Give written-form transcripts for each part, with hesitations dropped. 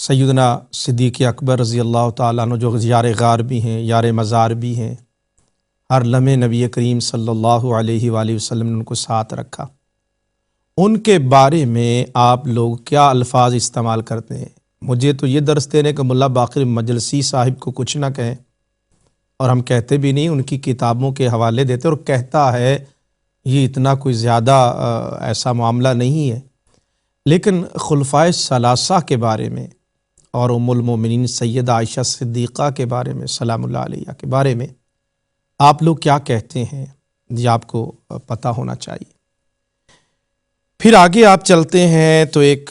سیدنا صدیق اکبر رضی اللہ تعالیٰ عنہ جو یار غار بھی ہیں، یار مزار بھی ہیں، ہر لمحے نبی کریم صلی اللہ علیہ وآلہ وسلم نے ان کو ساتھ رکھا، ان کے بارے میں آپ لوگ کیا الفاظ استعمال کرتے ہیں؟ مجھے تو یہ درس دینے کہ ملا باقر مجلسی صاحب کو کچھ نہ کہیں، اور ہم کہتے بھی نہیں، ان کی کتابوں کے حوالے دیتے، اور کہتا ہے یہ اتنا کوئی زیادہ ایسا معاملہ نہیں ہے، لیکن خلفائے ثلاثہ کے بارے میں اور ام المومنین سیدہ عائشہ صدیقہ کے بارے میں سلام اللہ علیہ کے بارے میں آپ لوگ کیا کہتے ہیں، یہ آپ کو پتہ ہونا چاہیے۔ پھر آگے آپ چلتے ہیں تو ایک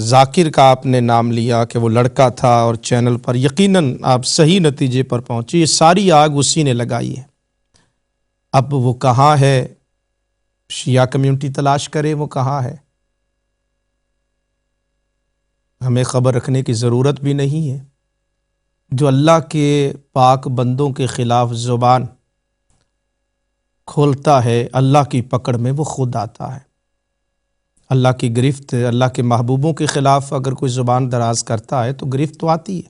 ذاکر کا آپ نے نام لیا کہ وہ لڑکا تھا، اور چینل پر یقیناً آپ صحیح نتیجے پر پہنچے، یہ ساری آگ اسی نے لگائی ہے۔ اب وہ کہاں ہے، شیعہ کمیونٹی تلاش کرے وہ کہاں ہے، ہمیں خبر رکھنے کی ضرورت بھی نہیں ہے۔ جو اللہ کے پاک بندوں کے خلاف زبان کھولتا ہے، اللہ کی پکڑ میں وہ خود آتا ہے۔ اللہ کی گرفت، اللہ کے محبوبوں کے خلاف اگر کوئی زبان دراز کرتا ہے تو گرفت تو آتی ہے۔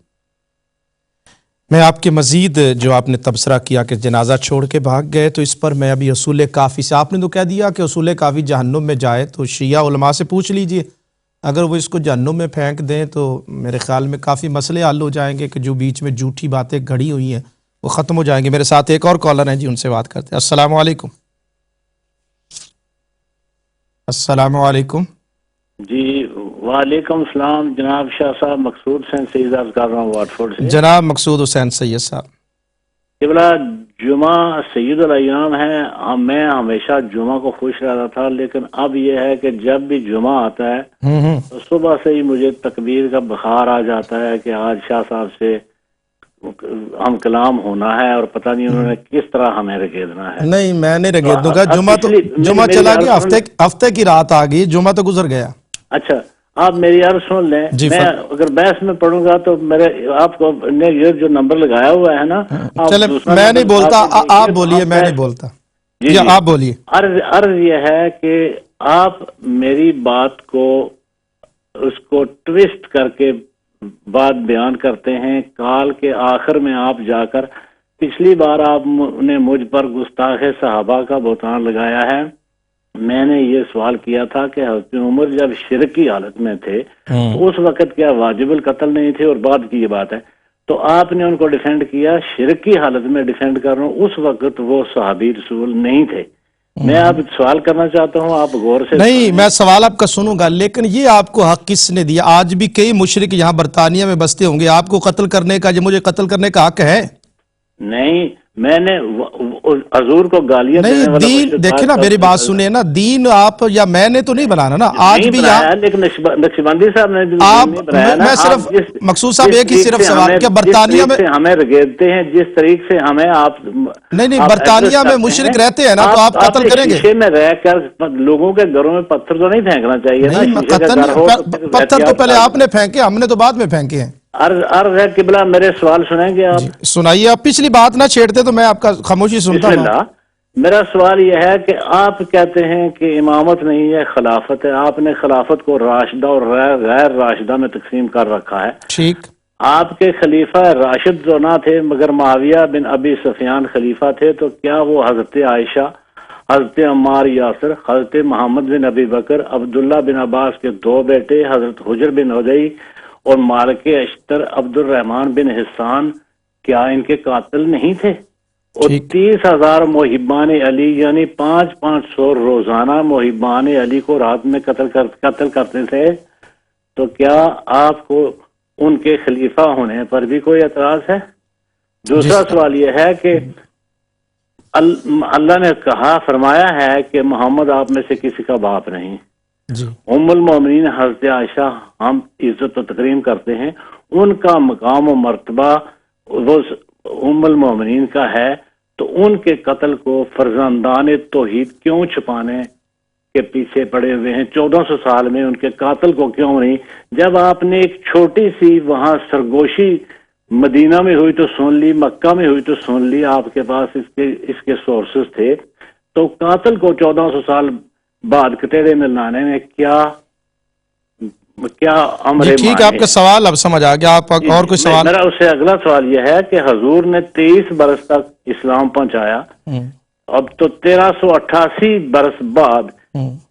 میں آپ کے مزید جو آپ نے تبصرہ کیا کہ جنازہ چھوڑ کے بھاگ گئے، تو اس پر میں ابھی اصول کافی سے، آپ نے تو کہہ دیا کہ اصول کافی جہنم میں جائے، تو شیعہ علماء سے پوچھ لیجئے، اگر وہ اس کو جہنم میں پھینک دیں تو میرے خیال میں کافی مسئلے حل ہو جائیں گے، کہ جو بیچ میں جھوٹی باتیں گھڑی ہوئی ہیں وہ ختم ہو جائیں گے۔ میرے ساتھ ایک اور کالر ہیں جی، ان سے بات کرتے ہیں۔ السلام علیکم۔ السلام علیکم جی وعلیکم السلام جناب شاہ صاحب، مقصود حسین سید عرض کر رہا ہوں واٹفورڈ سے۔ جناب مقصود حسین سید صاحب، قبلہ جمعہ سید الایام ہے، میں ہمیشہ جمعہ کو خوش رہتا تھا، لیکن اب یہ ہے کہ جب بھی جمعہ آتا ہے تو صبح سے ہی مجھے تکبیر کا بخار آ جاتا ہے کہ آج شاہ صاحب سے ہم کلام ہونا ہے، اور پتہ نہیں انہوں نے کس طرح ہمیں رگیدنا ہے۔ نہیں میں نہیں رگید دوں گا، جمعہ چلا گیا، ہفتے کی رات آ گئی، جمعہ تو گزر گیا۔ اچھا آپ میری عرض سن لیں، میں اگر بحث میں پڑھوں گا تو میرے آپ کو نے یہ جو نمبر لگایا ہوا ہے نا، چلے میں نہیں بولتا، آپ بولیے، میں نہیں بولتا، جی آپ بولیے۔ عرض یہ ہے کہ آپ میری بات کو اس کو ٹویسٹ کر کے بات بیان کرتے ہیں، کال کے آخر میں آپ جا کر پچھلی بار آپ نے مجھ پر گستاخ صحابہ کا بہتان لگایا ہے۔ میں نے یہ سوال کیا تھا کہ حضرت عمر جب شرک کی حالت میں تھے تو اس وقت کیا واجب القتل نہیں تھے، اور بعد کی یہ بات ہے، تو آپ نے ان کو ڈیفینڈ کیا، شرک کی حالت میں ڈیفینڈ کر رہا ہوں، اس وقت وہ صحابی رسول نہیں تھے۔ میں آپ سوال کرنا چاہتا ہوں، آپ غور سے نہیں، میں سوال آپ کا سنوں گا، لیکن یہ آپ کو حق کس نے دیا؟ آج بھی کئی مشرک یہاں برطانیہ میں بستے ہوں گے، آپ کو قتل کرنے کا، یہ مجھے قتل کرنے کا حق ہے؟ نہیں، میں نے حضور کو گالیاں دینے نہیں، والا دین دیکھیں نا، میری بات سنیں نا، دین آپ یا میں نے تو نہیں بنانا نا، آج بھی یہاں، لیکن نقشبندی صاحب نے آپ، نہیں بنایا نا۔ میں صرف مقصود صاحب ایک ہی صرف سوال، کیا برطانیہ میں ہمیں رگیدتے ہیں، جس طریقے سے ہمیں آپ نہیں برطانیہ میں مشرک رہتے ہیں نا، تو آپ قتل کریں گے؟ شیشے میں رہ کر لوگوں کے گھروں میں پتھر تو نہیں پھینکنا چاہیے نا۔ پتھر تو پہلے آپ نے پھینکے، ہم نے تو بعد میں پھینکے ہیں۔ عرض ہے قبلہ، میرے سوال سنیں گے آپ؟ سنائیے، آپ پچھلی بات نہ چھیڑتے تو میں آپ کا خاموشی سنتا ہوں۔ بسم اللہ۔ میرا سوال یہ ہے کہ آپ کہتے ہیں کہ امامت نہیں ہے، خلافت ہے، آپ نے خلافت کو راشدہ اور غیر راشدہ میں تقسیم کر رکھا ہے۔ ٹھیک، آپ کے خلیفہ راشد جو نہ تھے مگر معاویہ بن ابی سفیان خلیفہ تھے، تو کیا وہ حضرت عائشہ، حضرت عمار یاسر، حضرت محمد بن ابی بکر، عبداللہ بن عباس کے دو بیٹے حضرت حجر بن عدی اور مالک اشتر عبد الرحمن بن حسان، کیا ان کے قاتل نہیں تھے؟ اور 30,000 محبان علی، یعنی 500 روزانہ محبان علی کو رات میں قتل کرتے تھے، تو کیا آپ کو ان کے خلیفہ ہونے پر بھی کوئی اعتراض ہے؟ دوسرا سوال یہ ہے کہ اللہ نے کہا، فرمایا ہے کہ محمد آپ میں سے کسی کا باپ نہیں۔ ام المومنین حضرت عائشہ ہم عزت و تکریم کرتے ہیں، ان کا مقام و مرتبہ وہ ام المومنین کا ہے، تو ان کے قتل کو فرزندان توحید کیوں چھپانے کے پیچھے پڑے ہوئے ہیں؟ 1400 سال میں ان کے قاتل کو کیوں نہیں؟ جب آپ نے ایک چھوٹی سی وہاں سرگوشی مدینہ میں ہوئی تو سن لی، مکہ میں ہوئی تو سن لی، آپ کے پاس اس کے سورسز تھے، تو قاتل کو 1400 سال بعد کٹہرے میں لانے میں کیا کیا امر جی ٹھیک ہے، آپ کا سوال اب سمجھ آ گیا. آپ اور کوئی سوال؟ میرا اس سے اگلا سوال یہ ہے کہ حضور نے 23 برس تک اسلام پہنچایا، اب تو 1388 برس بعد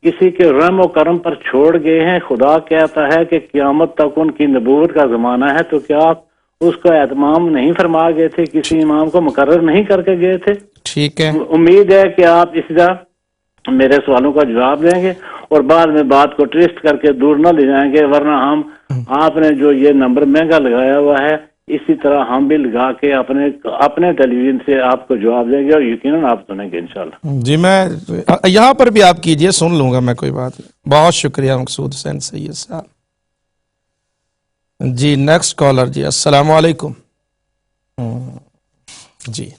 کسی کے رحم و کرم پر چھوڑ گئے ہیں. خدا کہتا ہے کہ قیامت تک ان کی نبوت کا زمانہ ہے، تو کیا آپ اس کا اہتمام نہیں فرما گئے تھے؟ کسی امام کو مقرر نہیں کر کے گئے تھے؟ ٹھیک ہے، امید ہے کہ آپ اسی طرح میرے سوالوں کا جواب دیں گے اور بعد میں بات کو ٹویسٹ کر کے دور نہ لے جائیں گے، ورنہ ہم آپ نے جو یہ نمبر مہنگا لگایا ہوا ہے اسی طرح ہم بھی لگا کے اپنے ٹیلی ویژن سے آپ کو جواب دیں گے اور یقیناً آپ سنیں گے انشاءاللہ. جی میں یہاں پر بھی آپ کیجئے، سن لوں گا میں، کوئی بات نہیں. بہت شکریہ مقصود حسین سید صاحب. جی نیکسٹ کالر. جی السلام علیکم. جی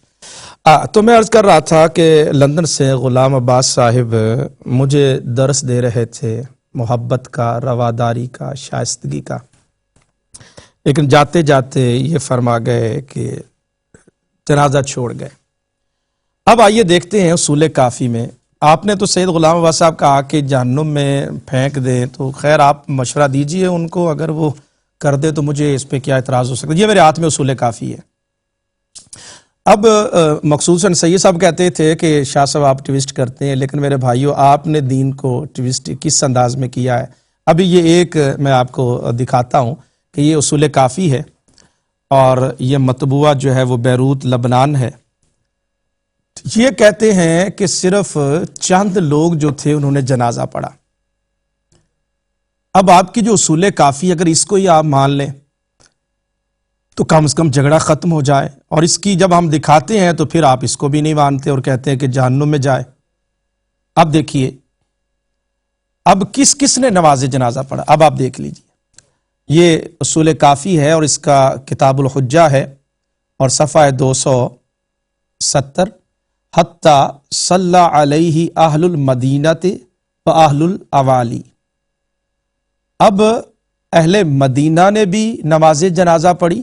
تو میں عرض کر رہا تھا کہ لندن سے غلام عباس صاحب مجھے درس دے رہے تھے محبت کا، رواداری کا، شائستگی کا، لیکن جاتے جاتے یہ فرما گئے کہ جنازہ چھوڑ گئے. اب آئیے دیکھتے ہیں اصول کافی میں. آپ نے تو سید غلام عباس صاحب کہا کہ جہنم میں پھینک دیں، تو خیر آپ مشورہ دیجئے ان کو، اگر وہ کر دے تو مجھے اس پہ کیا اعتراض ہو سکتا ہے. یہ میرے ہاتھ میں اصول کافی ہے. اب مقصود سید صاحب کہتے تھے کہ شاہ صاحب آپ ٹویسٹ کرتے ہیں، لیکن میرے بھائیوں آپ نے دین کو ٹویسٹ کس انداز میں کیا ہے. ابھی یہ ایک میں آپ کو دکھاتا ہوں کہ یہ اصول کافی ہے اور یہ مطبوعہ جو ہے وہ بیروت لبنان ہے. یہ کہتے ہیں کہ صرف چند لوگ جو تھے انہوں نے جنازہ پڑھا. اب آپ کی جو اصول کافی اگر اس کو ہی آپ مان لیں تو کم از کم جھگڑا ختم ہو جائے، اور اس کی جب ہم دکھاتے ہیں تو پھر آپ اس کو بھی نہیں مانتے اور کہتے ہیں کہ جہنم میں جائے. اب دیکھیے اب کس کس نے نماز جنازہ پڑھا. اب آپ دیکھ لیجئے، یہ اصول کافی ہے اور اس کا کتاب الحجہ ہے اور صفحہ 270. حتی صلی علیہ اہل المدینۃ و اہل الاوالی. اب اہل مدینہ نے بھی نماز جنازہ پڑھی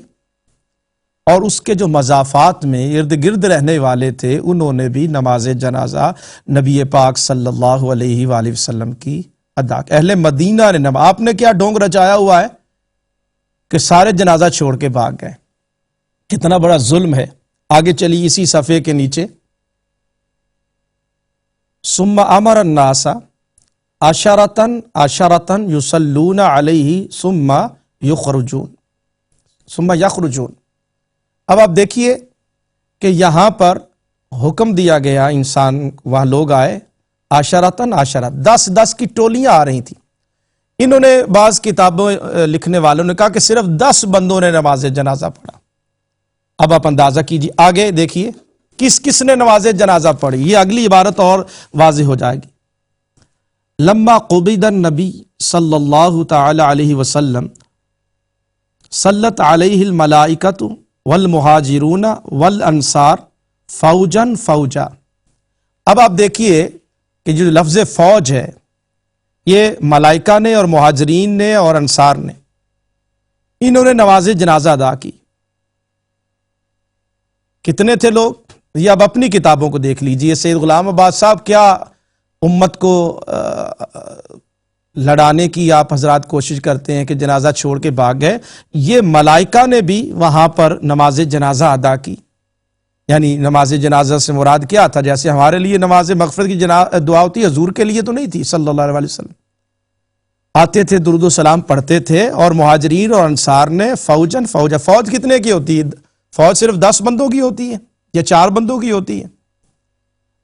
اور اس کے جو مضافات میں ارد گرد رہنے والے تھے انہوں نے بھی نماز جنازہ نبی پاک صلی اللہ علیہ وآلہ وسلم کی ادا کی. اہل مدینہ نے آپ نے کیا ڈھونگ رچایا ہوا ہے کہ سارے جنازہ چھوڑ کے بھاگ گئے. کتنا بڑا ظلم ہے. آگے چلی اسی صفحے کے نیچے. ثم امر الناس عشرۃ یصلون علیہ ثم یخرجون. اب آپ دیکھیے کہ یہاں پر حکم دیا گیا انسان، وہاں لوگ آئے عشرۃ 10 کی ٹولیاں آ رہی تھیں. انہوں نے بعض کتابوں لکھنے والوں نے کہا کہ صرف 10 بندوں نے نماز جنازہ پڑھا. اب آپ اندازہ کیجیے، آگے دیکھیے کس کس نے نماز جنازہ پڑھی. یہ اگلی عبارت اور واضح ہو جائے گی. لما قبض النبی صلی اللہ تعالی علیہ وسلم صلت علیہ الملائکۃ والمہاجرون والانصار فوجن فوجا. اب آپ دیکھیے کہ جو لفظ فوج ہے یہ ملائکہ نے اور مہاجرین نے اور انصار نے، انہوں نے نماز جنازہ ادا کی. کتنے تھے لوگ؟ یہ اب اپنی کتابوں کو دیکھ لیجئے. سید غلام عباس صاحب کیا امت کو لڑانے کی آپ حضرات کوشش کرتے ہیں کہ جنازہ چھوڑ کے بھاگ گئے. یہ ملائکہ نے بھی وہاں پر نماز جنازہ ادا کی. یعنی نماز جنازہ سے مراد کیا تھا؟ جیسے ہمارے لیے نماز مغفرت کی دعا ہوتی ہے، حضور کے لیے تو نہیں تھی صلی اللہ علیہ وسلم. آتے تھے درود و سلام پڑھتے تھے، اور مہاجرین اور انصار نے فوجن فوجا. فوج کتنے کی ہوتی ہے؟ فوج صرف 10 بندوں کی ہوتی ہے یا 4 بندوں کی ہوتی ہے؟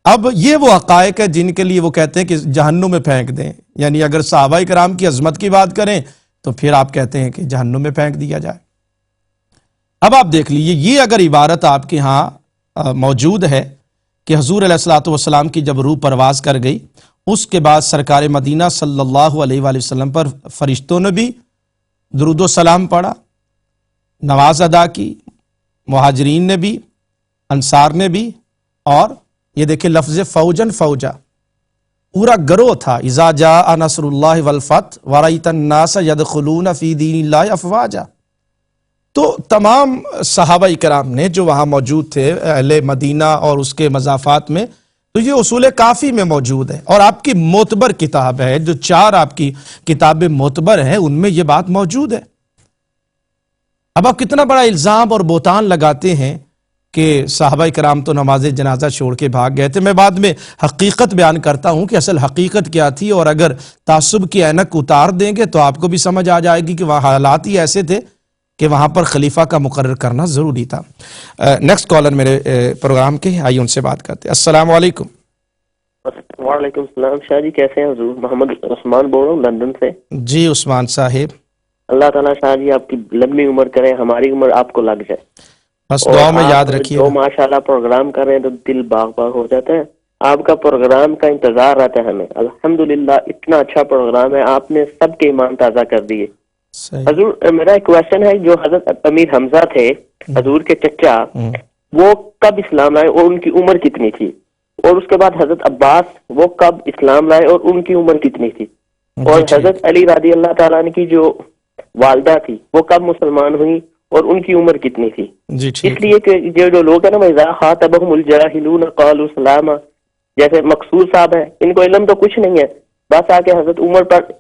اب یہ وہ حقائق ہے جن کے لیے وہ کہتے ہیں کہ جہنم میں پھینک دیں. یعنی اگر صحابہ کرام کی عظمت کی بات کریں تو پھر آپ کہتے ہیں کہ جہنم میں پھینک دیا جائے. اب آپ دیکھ لیجیے، یہ اگر عبارت آپ کے ہاں موجود ہے کہ حضور علیہ الصلوۃ والسلام کی جب روح پرواز کر گئی، اس کے بعد سرکار مدینہ صلی اللہ علیہ وآلہ وسلم پر فرشتوں نے بھی درود و سلام پڑھا، نماز ادا کی، مہاجرین نے بھی، انصار نے بھی، اور یہ دیکھیں لفظ فوجن فوجا، پورا گروہ تھا. اذا جاء نصر اللہ والفتح ورأیت الناس یدخلون فی دین اللہ افواجا. تو تمام صحابہ کرام نے جو وہاں موجود تھے اہل مدینہ اور اس کے مضافات میں، تو یہ اصول کافی میں موجود ہے، اور آپ کی معتبر کتاب ہے، جو 4 آپ کی کتابیں معتبر ہیں ان میں یہ بات موجود ہے۔ اب آپ کتنا بڑا الزام اور بہتان لگاتے ہیں کہ صحابہ کرام تو نماز جنازہ چھوڑ کے بھاگ گئے تھے۔ میں بعد میں حقیقت بیان کرتا ہوں کہ اصل حقیقت کیا تھی، اور اگر تعصب کی اینک اتار دیں گے تو آپ کو بھی سمجھ آ جائے گی کہ وہاں حالات ہی ایسے تھے کہ وہاں پر خلیفہ کا مقرر کرنا ضروری تھا۔ نیکسٹ کالر میرے پروگرام کے، آئیے ان سے بات کرتے ہیں۔ السلام علیکم۔ وعلیکم السلام شاہ جی، کیسے ہیں حضور؟ محمد عثمان بول رہا ہوں لندن سے۔ جی عثمان صاحب، اللہ تعالیٰ شاہ جی آپ کی لمبی عمر کرے، ہماری عمر آپ کو لگ جائے، بس اور دعا میں یاد آپ رکھیے جو گا۔ ماشاءاللہ پروگرام کر رہے ہیں تو دل باغ باغ ہو جاتا ہے۔ آپ کا پروگرام کا انتظار رہتا ہے ہمیں، الحمدللہ اتنا اچھا پروگرام ہے، آپ نے سب کے ایمان تازہ کر دیے۔ صحیح۔ حضور میرا ایک کویشچن ہے، جو حضرت امیر حمزہ تھے حضور کے چچا، وہ کب اسلام لائے اور ان کی عمر کتنی تھی؟ اور اس کے بعد حضرت عباس وہ کب اسلام لائے اور ان کی عمر کتنی تھی؟ اور جی ٹھیک۔ حضرت علی رضی اللہ تعالیٰ عنہ کی جو والدہ تھی وہ کب مسلمان ہوئی اور ان کی عمر کتنی تھی؟ جی اس ٹھیک۔ لیے کہ جو لوگ ہیں نا وَإِذَا خَاطَبَهُمُ الْجَاهِلُونَ قَالُوا سَلَامًا، جیسے مقصود صاحب ہیں، ان کو علم تو کچھ نہیں ہے، بس آ کے حضرت عمر پر۔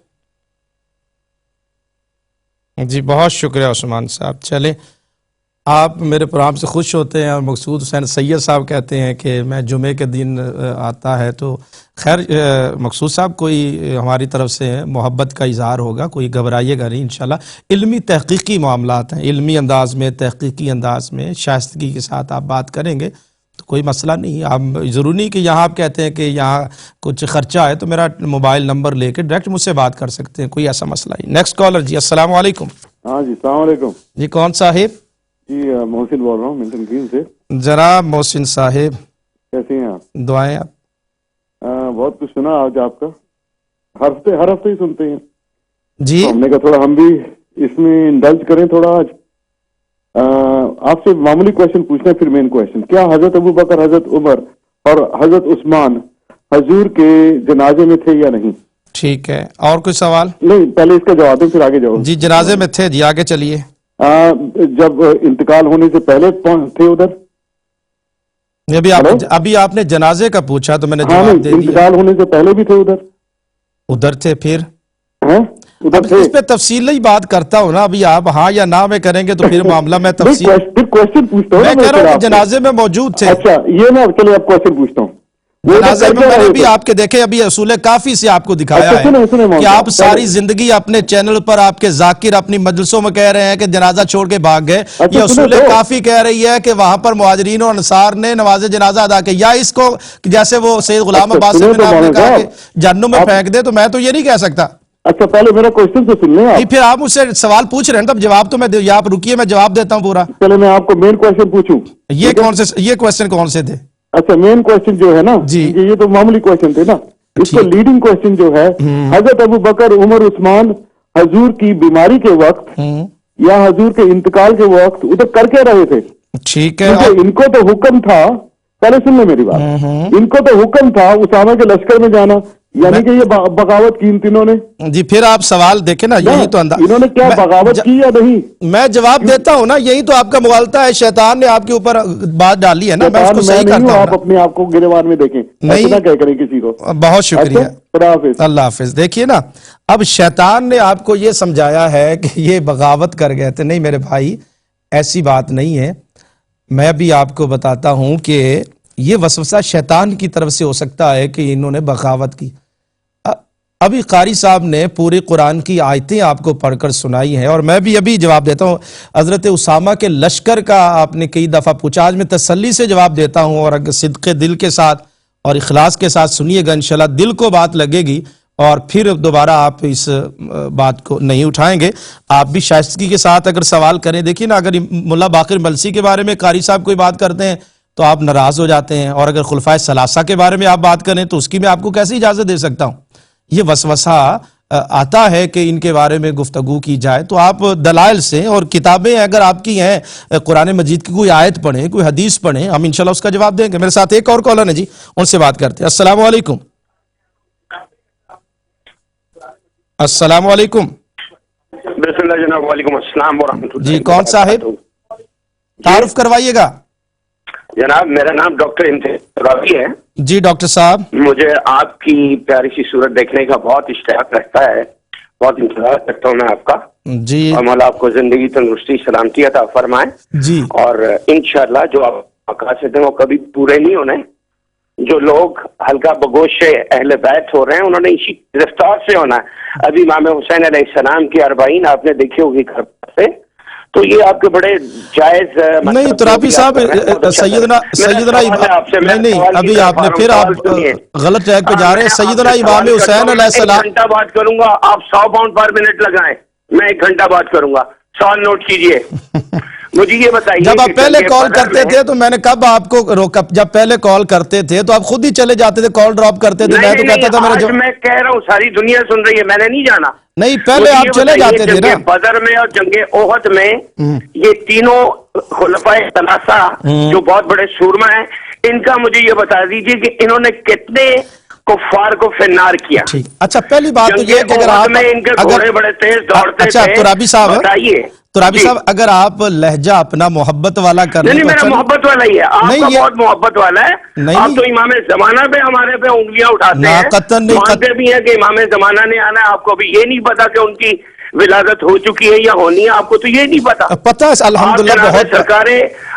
جی بہت شکریہ عثمان صاحب۔ چلیں، آپ میرے پروگرام سے خوش ہوتے ہیں، اور مقصود حسین سید صاحب کہتے ہیں کہ میں جمعے کے دن آتا ہے، تو خیر مقصود صاحب کوئی ہماری طرف سے محبت کا اظہار ہوگا، کوئی گھبرائیے گا نہیں انشاءاللہ۔ علمی تحقیقی معاملات ہیں، علمی انداز میں، تحقیقی انداز میں شائستگی کے ساتھ آپ بات کریں گے تو کوئی مسئلہ نہیں۔ آپ ضروری نہیں کہ یہاں آپ کہتے ہیں کہ یہاں کچھ خرچہ ہے تو میرا موبائل نمبر لے کے ڈائریکٹ مجھ سے بات کر سکتے ہیں، کوئی ایسا مسئلہ نہیں۔ نیکسٹ کالر جی، السلام علیکم۔ ہاں جی السلام علیکم جی کون صاحب؟ جی محسن بول رہا ہوں ملٹن گرین سے۔ جناب محسن صاحب، کیسے ہیں آپ؟ دعائیں آپ۔ بہت کچھ سنا آج آپ کا، ہر ہفتے ہی سنتے ہیں، جی تو ہم نے کہا تھوڑا ہم بھی اس میں انڈلج کریں تھوڑا آج۔ آپ سے معمولی کویشچن پوچھنا ہے، پھر مین کویشچن۔ کیا حضرت ابو بکر، حضرت عمر اور حضرت عثمان حضور کے جنازے میں تھے یا نہیں؟ ٹھیک ہے، اور کوئی سوال؟ نہیں، پہلے اس کا جواب دیں پھر آگے جاؤ۔ جی جنازے میں تھے، جی آگے چلیے۔ جب انتقال ہونے سے پہلے تھے ادھر؟ ابھی آپ نے جنازے کا پوچھا تو میں نے ہاں جواب نہیں، دے دیا۔ انتقال ہونے سے پہلے بھی تھے ادھر؟ ادھر تھے، پھر ہیں ادھر اب تھے؟ اس پہ تفصیلی بات کرتا ہوں نا، ابھی آپ ہاں یا نہ میں کریں گے تو پھر معاملہ میں تفصیل۔ پھر کوشچن پوچھتا ہوں میں نا کہہ رہا ہوں پھر کہ آپ سے۔ جنازے میں موجود تھے۔ اچھا یہ میں چلے اب کوشچن پوچھتا ہوں، وہ ادھر جنازے کر میں کے میں نے رہے بھی تھے؟ آپ کے دیکھے، ابھی اصول کافی سے آپ کو دکھایا اچھا سنیں ہے محمد کہ آپ صاحب، ساری پہلے- زندگی اپنے چینل پر آپ کے ذاکر اپنی مجلسوں میں کہہ رہے ہیں کہ جنازہ چھوڑ کے بھاگ گئے۔ اچھا یہ سنیں اصول تو۔ کافی کہہ رہی ہے کہ وہاں پر مہاجرین اور انصار نے نماز جنازہ ادا کی، یا اس کو جیسے وہ سید غلام اچھا، عباس سنیں بن تو آپ نے مولانا کہا کہ صاحب، جہنم میں آپ- پھینک دے، تو میں تو یہ نہیں کہہ سکتا۔ اچھا پہلے میرا کوشچن تو سن لیں جی آپ۔ پھر آپ مجھ سے سوال پوچھ رہے ہیں تب جواب تو میں آپ رکیے، میں جواب دیتا ہوں پورا۔ چلے میں آپ کو مین کوشچن پوچھوں؟ یہ کون سے، یہ کوسچن کون سے تھے؟ اچھا مین کوشچن جو ہے نا، جی۔ کیونکہ یہ تو معمولی کوشچن تھے نا، اس کو ٹھیک۔ لیڈنگ کوشچن جو ہے، حضرت ابو بکر، عمر، عثمان حضور کی بیماری کے وقت یا حضور کے انتقال کے وقت ادھر کر کے رہے تھے؟ ٹھیک ہے، کیونکہ ان کو تو حکم تھا، پہلے سن لیں میری بات، ان کو تو حکم تھا اسامہ کے لشکر میں جانا، یعنی کہ یہ بغاوت کی ان تینوں نے۔ جی پھر آپ سوال دیکھیں نا، یہی تو انہوں نے کیا بغاوت کی یا نہیں؟ میں جواب دیتا ہوں نا، یہی تو آپ کا مغالطہ ہے، شیطان نے آپ کے اوپر بات ڈالی ہے نا، میں اس کو صحیح نہیں کرتا ہوں، ہوں آپ اپنے آپ کو گریبان میں دیکھیں، ایسے نہ کہہ کریں کسی کو۔ بہت شکریہ، اچھا، خدا حافظ۔ اللہ حافظ۔ دیکھیے نا، اب شیطان نے آپ کو یہ سمجھایا ہے کہ یہ بغاوت کر گئے تھے، نہیں میرے بھائی ایسی بات نہیں ہے۔ میں بھی آپ کو بتاتا ہوں کہ یہ وسوسہ شیطان کی طرف سے ہو سکتا ہے کہ انہوں نے بغاوت کی۔ ابھی قاری صاحب نے پوری قرآن کی آیتیں آپ کو پڑھ کر سنائی ہیں، اور میں بھی ابھی جواب دیتا ہوں۔ حضرت اسامہ کے لشکر کا آپ نے کئی دفعہ پوچھا، آج میں تسلی سے جواب دیتا ہوں، اور اگر صدق دل کے ساتھ اور اخلاص کے ساتھ سنیے گا انشاءاللہ دل کو بات لگے گی، اور پھر دوبارہ آپ اس بات کو نہیں اٹھائیں گے۔ آپ بھی شائستگی کے ساتھ اگر سوال کریں، دیکھیے نا، اگر ملا باقر ملسی کے بارے میں قاری صاحب کوئی بات کرتے ہیں تو آپ ناراض ہو جاتے ہیں، اور اگر خلفائے ثلاثہ کے بارے میں آپ بات کریں تو اس کی میں آپ کو کیسے اجازت دے سکتا ہوں؟ یہ وسوسہ آتا ہے کہ ان کے بارے میں گفتگو کی جائے، تو آپ دلائل سے اور کتابیں اگر آپ کی ہیں، قرآن مجید کی کوئی آیت پڑھیں، کوئی حدیث پڑھیں، ہم انشاءاللہ اس کا جواب دیں گے۔ میرے ساتھ ایک اور کالر ہے جی، ان سے بات کرتے ہیں۔ السلام علیکم۔ السلام علیکم بسم اللہ جناب، وعلیکم السلام ورحمۃ اللہ جی کون صاحب؟ تعارف کروائیے گا۔ جناب میرا نام ڈاکٹر امتیاز رافی ہے. جی ڈاکٹر صاحب. مجھے آپ کی پیاری سی صورت دیکھنے کا بہت اشتیاق رہتا ہے, بہت انتظار کرتا ہوں میں آپ کا. جی. اور مولا آپ کو زندگی تندرستی سلامتی عطا فرمائے. جی. اور انشاءاللہ جو آپ مقاصد ہیں وہ کبھی پورے نہیں ہونے. جو لوگ ہلکا بگوش سے اہل بیت ہو رہے ہیں انہوں نے اسی رفتار سے ہونا ہے. ابھی امام حسین علیہ السلام کی 40 آپ نے دیکھی ہوگی گھر سے, تو یہ آپ کے بڑے جائز نہیں ترابی صاحب, سیدنا نہیں ابھی آپ نے پھر آپ غلط ٹریک پہ جا رہے ہیں. سیدنا امام حسین علیہ السلام. 1 گھنٹہ بات کروں گا, آپ 100 پاؤنڈ پر منٹ لگائیں, میں 1 گھنٹہ بات کروں گا. سوال نوٹ کیجئے. مجھے یہ بتائیے, جب آپ پہلے کال کرتے تھے تو میں نے کب آپ کو روکا؟ جب پہلے کال کرتے تھے تو آپ خود ہی چلے جاتے تھے, کال ڈراپ کرتے تھے. میں تو کہتا تھا میرا جو میں کہہ رہا ہوں ساری دنیا سن رہی ہے, میں نے نہیں جانا. نہیں پہلے آپ چلے جاتے تھے نا. جنگ بدر میں اور جنگ احد میں یہ تینوں خلفائے ثلاثہ جو بہت بڑے سورما ہیں, ان کا مجھے یہ بتا دیجیے کہ انہوں نے کتنے کفار کو فنار کیا. اچھا پہلی بات تو یہ کہ اگر آپ ان کے گھوڑے بڑے تیز دوڑتے تھے. ترابی صاحب بتائیے, ترابی صاحب اگر آپ لہجہ اپنا محبت والا کر لیں. نہیں میرا محبت والا ہی ہے, آپ کا بہت محبت والا ہے. آپ تو امام زمانہ پہ ہمارے پہ انگلیاں اٹھاتے ہیں, مانتے بھی ہیں کہ امام زمانہ نے آنا ہے. آپ کو بھی یہ نہیں پتا کہ ان کی ولادت ہو چکی ہے یا ہونی ہے, آپ کو تو یہ نہیں پتا. پتہ ہے الحمدللہ بہت. سرکار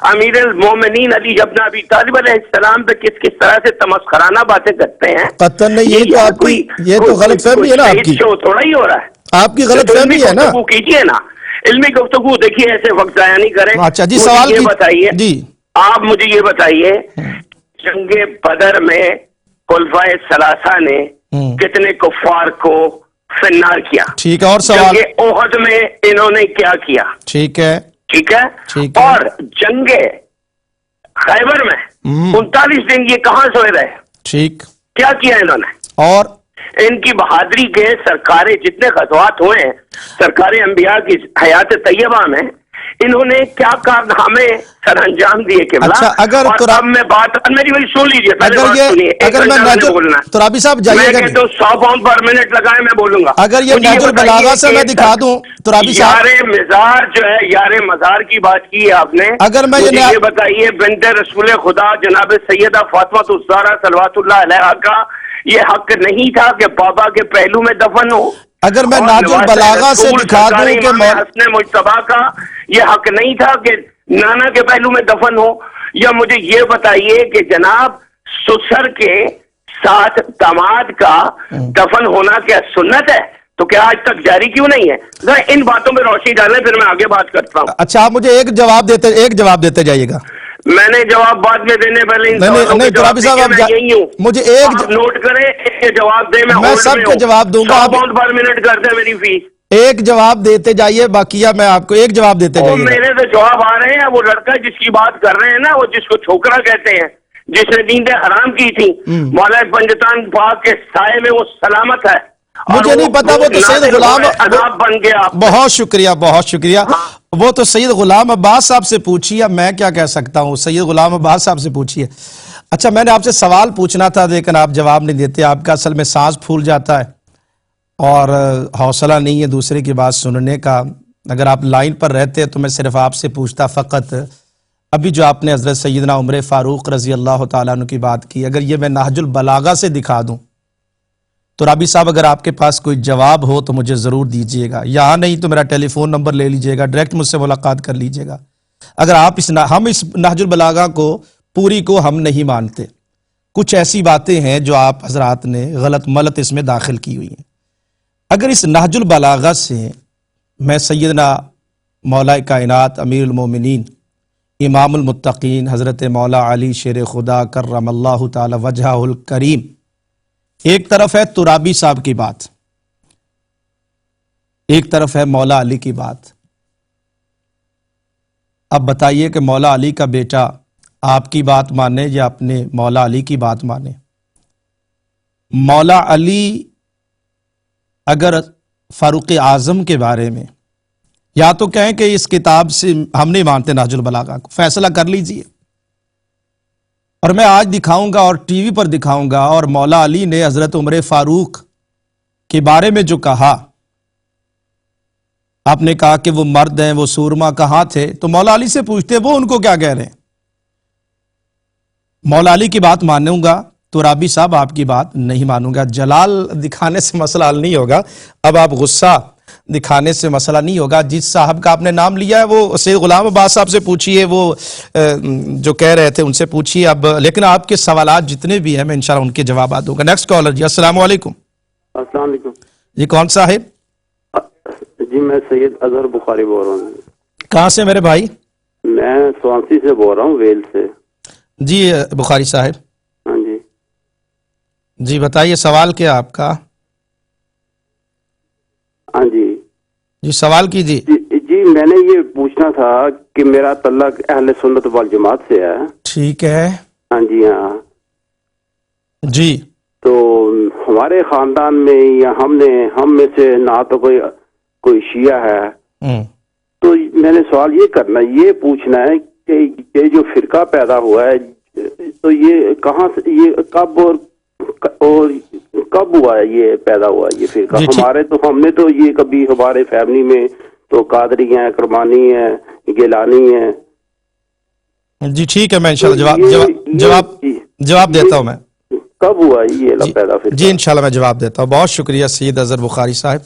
امیر المومنین علی ابن ابی طالب علیہ السلام پہ کس طرح سے تمسخرانہ باتیں کرتے ہیں. قطعاً نہیں, یہ تو آپ کی یہ تو غلط فہمی ہے نا آپ کی. تھوڑا ہی ہو رہا ہے, آپ کی غلط فہمی ہے نا. کیجیے نا علمی گفتگو, دیکھیے ایسے وقت ضائع نہیں کریں. اچھا جی, سوال یہ بتائیے جی, آپ مجھے یہ بتائیے جنگ بدر میں خلفائے ثلاثہ نے کتنے کفار کو فنار کیا. ٹھیک ہے. اور سوال جنگ احد میں انہوں نے کیا کیا. ٹھیک ہے. ٹھیک ہے. اور جنگ خیبر میں 39 دن یہ کہاں سوئے رہے. ٹھیک. کیا کیا انہوں نے. اور ان کی بہادری کے سرکار جتنے غزوات ہوئے ہیں سرکار انبیاء کی حیات طیبہ میں, انہوں نے کیا کارنامے سر انجام دیے کہ اچھا اگر اب میں بات میری وہی سن لیجیے, پہلے بات سنیے. اگر میں بولنا ترابی صاحب جائیے گا, میں تو 100 پاؤنڈ پر منٹ لگائے میں بولوں گا. اگر یہ نہج البلاغہ سے میں دکھا دوں ترابی صاحب. یار مزار جو ہے, یار مزار کی بات کی ہے آپ نے. اگر میں یہ بتائیے بنت رسول خدا جناب سیدہ فاطمہ الزہرا صلوات اللہ علیہا کا یہ حق نہیں تھا کہ بابا کے پہلو میں دفن ہو. اگر میں نہج البلاغہ سے دکھا دوں کہ حسن مجتبیٰ کا یہ حق نہیں تھا کہ نانا کے پہلو میں دفن ہو. یا مجھے یہ بتائیے کہ جناب سسر کے ساتھ داماد کا دفن ہونا کیا سنت ہے, تو کیا آج تک جاری کیوں نہیں ہے. ذرا ان باتوں میں روشنی ڈالیں پھر میں آگے بات کرتا ہوں. اچھا آپ مجھے ایک جواب دیتے جائیے گا. میں نے جواب بعد میں دینے پہلے نہیں ترابی صاحب مجھے ایک نوٹ کریں, جواب دیں. میں سب کے جواب دوں گا. 100 پاؤنڈ پر منٹ کرتے ہیں میری فیس. ایک جواب دیتے جائیے, باقیہ میں آپ کو ایک جواب دیتے جائیے. میرے تو جواب آ رہے ہیں. وہ لڑکا جس کی بات کر رہے ہیں نا, وہ جس کو چھوکرا کہتے ہیں, جس نے نیندیں حرام کی تھی, مولا پنجتان پاک کے سائے میں وہ سلامت ہے. مجھے نہیں پتا, وہ تو سید غلام بن گیا. بہت شکریہ, بہت شکریہ. وہ تو سید غلام عباس صاحب سے پوچھیے, میں کیا کہہ سکتا ہوں. سید غلام عباس صاحب سے پوچھیے. اچھا میں نے آپ سے سوال پوچھنا تھا لیکن آپ جواب نہیں دیتے. آپ کا اصل میں سانس پھول جاتا ہے اور حوصلہ نہیں ہے دوسرے کی بات سننے کا. اگر آپ لائن پر رہتے تو میں صرف آپ سے پوچھتا فقط, ابھی جو آپ نے حضرت سیدنا عمر فاروق رضی اللہ تعالیٰ عنہ کی بات کی, اگر یہ میں نہج البلاغہ سے دکھا دوں تو رابی صاحب اگر آپ کے پاس کوئی جواب ہو تو مجھے ضرور دیجیے گا. یہاں نہیں تو میرا ٹیلی فون نمبر لے لیجیے گا, ڈائریکٹ مجھ سے ملاقات کر لیجیے گا. اگر آپ ہم اس نہج البلاغہ کو پوری کو ہم نہیں مانتے. کچھ ایسی باتیں ہیں جو آپ حضرات نے غلط ملت اس میں داخل کی ہوئی ہیں. اگر اس نہج البلاغہ سے میں سیدنا مولا کائنات امیر المومنین امام المتقین حضرت مولا علی شیر خدا کرم اللہ تعالی وجہہ الکریم, ایک طرف ہے ترابی صاحب کی بات, ایک طرف ہے مولا علی کی بات. اب بتائیے کہ مولا علی کا بیٹا آپ کی بات مانے یا اپنے مولا علی کی بات مانے. مولا علی اگر فاروق اعظم کے بارے میں یا تو کہیں کہ اس کتاب سے ہم نہیں مانتے نہج البلاغہ کو, فیصلہ کر لیجئے. اور میں آج دکھاؤں گا اور ٹی وی پر دکھاؤں گا, اور مولا علی نے حضرت عمر فاروق کے بارے میں جو کہا, آپ نے کہا کہ وہ مرد ہیں, وہ سورما کہاں تھے, تو مولا علی سے پوچھتے وہ ان کو کیا کہہ رہے ہیں. مولا علی کی بات مانوں گا تو رابی صاحب آپ کی بات نہیں مانوں گا. جلال دکھانے سے مسئلہ حل نہیں ہوگا. اب آپ غصہ دکھانے سے مسئلہ نہیں ہوگا. جس صاحب کا آپ نے نام لیا ہے وہ سید غلام عباس صاحب سے پوچھئے, وہ جو کہہ رہے تھے ان سے پوچھئے. اب لیکن آپ کے سوالات جتنے بھی ہیں میں انشاءاللہ ان کے جوابات دوں گا. نیکسٹ کالر جی. السلام علیکم. السلام علیکم جی کون صاحب؟ جی میں سید اظہر بخاری بول رہا ہوں. کہاں سے میرے بھائی؟ میں سوانسی سے بول رہا ہوں, ویل سے. جی بخاری صاحب. ہاں جی جی بتائیے سوال کیا آپ کا؟ ہاں جی جی سوال کیجیے. جی میں نے یہ پوچھنا تھا کہ میرا تعلق اہل سنت والجماعت سے ہے. ٹھیک ہے. ہاں جی ہاں. جی تو ہمارے خاندان میں یا ہم میں سے نہ تو کوئی شیعہ ہے. تو میں نے سوال یہ پوچھنا ہے کہ یہ جو فرقہ پیدا ہوا ہے تو یہ کہاں سے, یہ کب اور کب ہوا ہے, یہ پیدا ہوا ہے یہ فرقہ؟ ہمارے تو ہم نے تو یہ کبھی ہمارے فیملی میں تو قادری ہیں, کرمانی ہیں, گیلانی ہیں. جی ٹھیک ہے, میں انشاءاللہ جواب دیتا ہوں. میں کب ہوا یہ پیدا فرقہ؟ جی انشاءاللہ میں جواب دیتا ہوں. بہت شکریہ سید اظہر بخاری صاحب.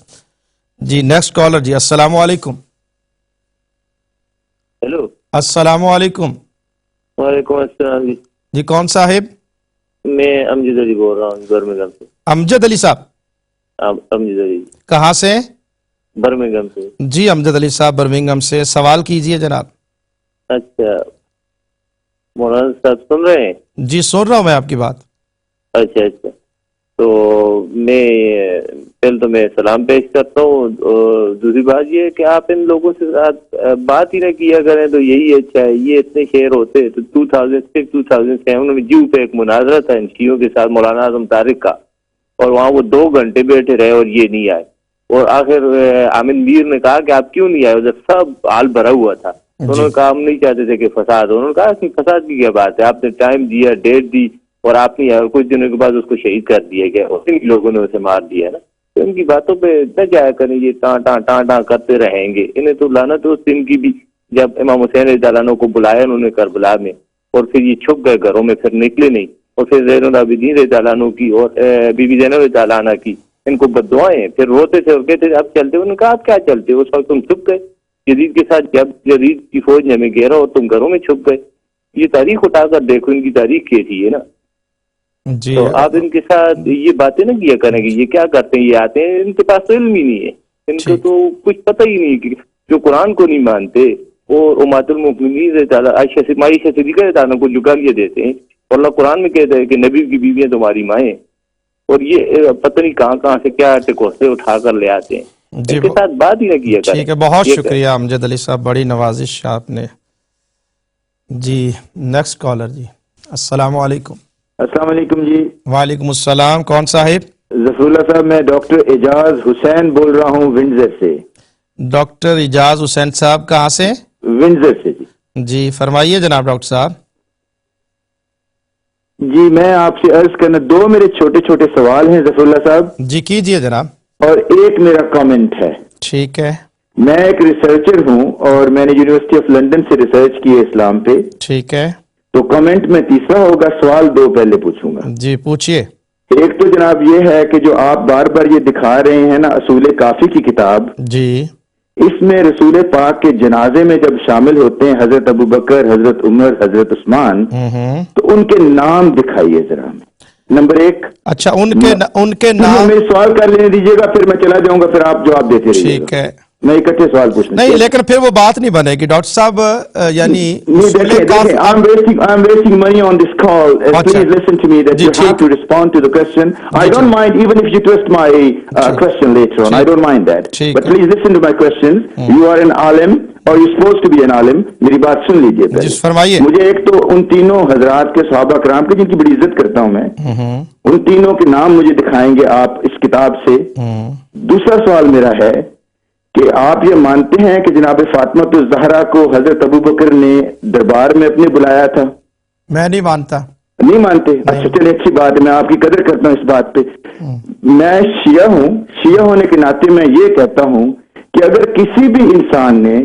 جی نیکسٹ کالر جی. السلام علیکم. ہیلو السلام علیکم. وعلیکم السلام. جی کون صاحب؟ میں امجد علی بول رہا ہوں برمنگھم سے. امجد علی صاحب. امجد علی کہاں سے؟ برمنگھم سے. جی امجد علی صاحب برمنگھم سے. سوال کیجئے جناب. اچھا مولانا صاحب سن رہے ہیں؟ جی سن رہا ہوں میں آپ کی بات. اچھا تو میں پہلے تو میں سلام پیش کرتا ہوں. دوسری بات یہ کہ آپ ان لوگوں سے بات ہی نہ کیا کریں تو یہی اچھا ہے. یہ اتنے شعر ہوتے تو 2006-2007 میں جیو پہ ایک مناظرہ تھا ان شیعوں کے ساتھ مولانا اعظم طارق کا, اور وہاں وہ 2 گھنٹے بیٹھے رہے اور یہ نہیں آئے. اور آخر عامر میر نے کہا کہ آپ کیوں نہیں آئے, ادھر سب حال بھرا ہوا تھا. انہوں نے کہا ہم نہیں چاہتے تھے کہ فساد. انہوں نے کہا کہ فساد کی کیا بات ہے, آپ نے ٹائم دیا, ڈیٹ دی اور آپ نہیں آئے, اور کچھ دنوں کے بعد اس کو شہید کر دیا گیا اور ان لوگوں نے اسے مار دیا نا. تو ان کی باتوں پہ نہ جایا کریں, یہ ٹاں کرتے رہیں گے. انہیں تو لعنت اس دن کی بھی جب امام حسین رضی اللہ عنہ کو بلایا انہوں نے کربلا میں, اور پھر یہ چھپ گئے گھروں میں, پھر نکلے نہیں. اور پھر زین العابدین رضی اللہ عنہ کی اور بی بی زینب رضی اللہ عنہ کی ان کو بددعائیں, پھر روتے تھے اور کہتے تھے اب چلتے. انہوں نے کہا آپ کیا چلتے, اس وقت تم چھپ گئے یزید کے ساتھ, جب یزید کی فوج نے ہمیں گھیرا اور تم گھروں میں چھپ گئے. یہ تاریخ اٹھا کر دیکھو, ان کی تاریخ کیسی ہے نا. جی تو آپ ان کے ساتھ یہ باتیں نہ کیا کریں گے. یہ کیا کرتے ہیں, یہ آتے ہیں, ان کے پاس تو علم ہی نہیں ہے, ان کو تو کچھ پتہ ہی نہیں کہ جو قرآن کو نہیں مانتے اور امات المؤمنین عائشہ صدیقہ رضی اللہ عنہا کو جو گالیاں دیتے ہیں. اور اللہ قرآن میں کہتا ہے کہ نبی کی بیویاں تمہاری مائیں, اور یہ پتہ نہیں کہاں سے کیا ٹکوسے اٹھا کر لے آتے ہیں. ان کے ساتھ بات ہی نہ کیا کریں. ٹھیک ہے, بہت شکریہ امجد علی صاحب, بڑی نوازش آپ نے. جی نیکسٹ کالر جی. السلام علیکم. السلام علیکم جی. وعلیکم السلام. کون صاحب؟ ظفر اللہ صاحب, میں ڈاکٹر اعجاز حسین بول رہا ہوں ونڈزر سے. ڈاکٹر اعجاز حسین صاحب کہاں سے؟ ونڈزر سے جی. جی فرمائیے جناب ڈاکٹر صاحب. جی میں آپ سے عرض کرنا, 2 میرے چھوٹے چھوٹے سوال ہیں ظفر اللہ صاحب. جی کیجئے جناب. اور ایک میرا کامنٹ ہے. ٹھیک ہے. میں ایک ریسرچر ہوں اور میں نے یونیورسٹی آف لنڈن سے ریسرچ کی ہے اسلام پہ. ٹھیک ہے. تو کمنٹ میں تیسرا ہوگا, سوال 2 پہلے پوچھوں گا. جی پوچھئے. ایک تو جناب یہ ہے کہ جو آپ بار بار یہ دکھا رہے ہیں نا اصول کافی کی کتاب, جی اس میں رسول پاک کے جنازے میں جب شامل ہوتے ہیں حضرت ابو بکر, حضرت عمر, حضرت عثمان, تو ان کے نام دکھائیے ذرا ہمیں. نمبر 1. اچھا ان کے نام میرے سوال کر لینے دیجیے گا, پھر میں چلا جاؤں گا, پھر آپ جواب دیتے رہیے. ٹھیک ہے. میں اکٹھے سوال پوچھنا نہیں, لیکن پھر وہ بات نہیں بنے گی ڈاکٹر صاحب. یعنی I'm wasting money on this call. Please listen to me that you have to respond to the question. I don't mind even if you twist my question later on. I don't mind that. But please listen to my questions. You are an alim or you're supposed to be an alim. میری بات سن لیجیے پہلے. فرمائیے. مجھے ایک تو ان تینوں حضرات کے صحابہ کرام کے جن کی بڑی عزت کرتا ہوں میں, ان تینوں کے نام مجھے دکھائیں گے آپ اس کتاب سے. دوسرا سوال میرا ہے کہ آپ یہ مانتے ہیں کہ جناب فاطمہ الزہرا کو حضرت ابو بکر نے دربار میں اپنے بلایا تھا؟ میں نہیں مانتا. نہیں مانتے؟ اچھا چلے, اچھی بات ہے, میں آپ کی قدر کرتا ہوں اس بات پہ. میں شیعہ ہوں, شیعہ ہونے کے ناطے میں یہ کہتا ہوں کہ اگر کسی بھی انسان نے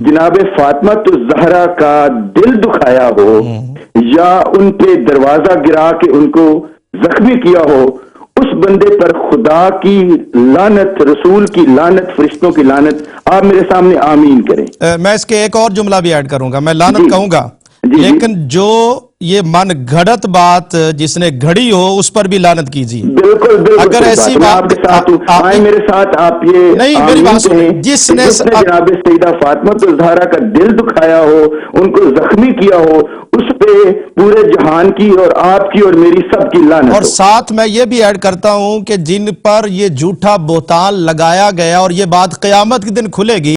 جناب فاطمہ الزہرا کا دل دکھایا ہو یا ان پہ دروازہ گرا کے ان کو زخمی کیا ہو، اس بندے پر خدا کی لعنت، رسول کی لعنت، فرشتوں کی لعنت. آپ میرے سامنے آمین کریں. میں اس کے ایک اور جملہ بھی ایڈ کروں گا. میں لعنت کہوں گا لیکن جو یہ من گھڑت بات جس نے گھڑی ہو اس پر بھی لعنت کیجیے. بالکل بالکل. اگر ایسی بات میرے ساتھ آپ یہ نہیں، میری بات سنیں. جس نے جناب سیدہ فاطمہ الزہرا کا دل دکھایا ہو، ان کو زخمی کیا ہو، اس پہ پورے جہان کی اور آپ کی اور میری سب کی لعنت. اور ساتھ میں یہ بھی ایڈ کرتا ہوں کہ جن پر یہ جھوٹا بہتان لگایا گیا اور یہ بات قیامت کے دن کھلے گی